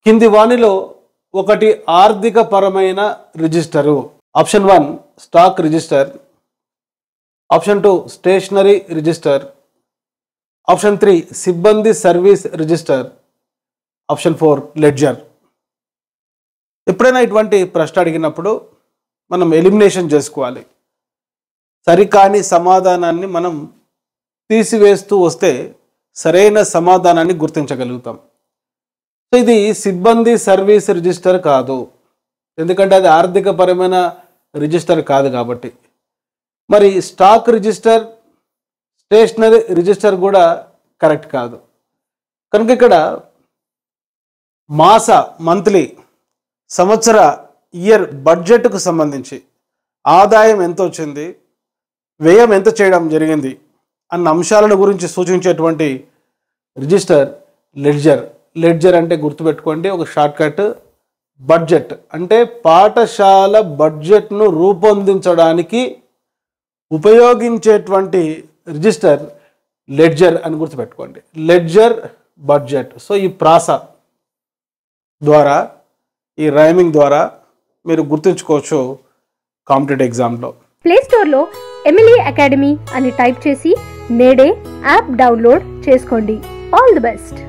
కింది వానిలో ఒకటి ఆర్థిక పరమైన register. Option 1 stock register, option 2 stationery register, option 3 సిబ్బంది సర్వీస్ రిజిస్టర్, ఆప్షన్ 4 లెడ్జర్. ఎప్పుడైనా ఇటువంటి ప్రశ్న అడిగినప్పుడు మనం ఎలిమినేషన్ చేసుకోవాలి. సరికాని సమాధానాన్ని మనం తీసివేస్తూ వస్తే సరైన సమాధానాన్ని గుర్తించగలుగుతాం. సో ఇది సిబ్బంది సర్వీస్ రిజిస్టర్ కాదు, ఎందుకంటే అది ఆర్థిక పరమైన రిజిస్టర్ కాదు కాబట్టి. మరి స్టాక్ రిజిస్టర్, స్టేషనరీ రిజిస్టర్ కూడా కరెక్ట్ కాదు. కనుక ఇక్కడ మంత్లీ, సంవత్సర, ఇయర్ బడ్జెట్కు సంబంధించి ఆదాయం ఎంత వచ్చింది, వ్యయం ఎంత చేయడం జరిగింది అన్న అంశాలను గురించి సూచించేటువంటి రిజిస్టర్ లెడ్జర్. లెడ్జర్ అంటే గుర్తుపెట్టుకోండి, ఒక షార్ట్కట్. బడ్జెట్ అంటే పాఠశాల బడ్జెట్ను రూపొందించడానికి ఉపయోగించేటువంటి రిజిస్టర్ లెడ్జర్ అని గుర్తుపెట్టుకోండి. Ledger, budget. సో ఈ ప్రాస ద్వారా, ఈ రైమింగ్ ద్వారా మీరు గుర్తుంచుకోవచ్చు కాంపిటేటివ్ ఎగ్జామ్లో. ప్లే స్టోర్లో ఎమిలీ అకాడమీ అని టైప్ చేసి నేడే యాప్ డౌన్లోడ్ చేసుకోండి. All the best.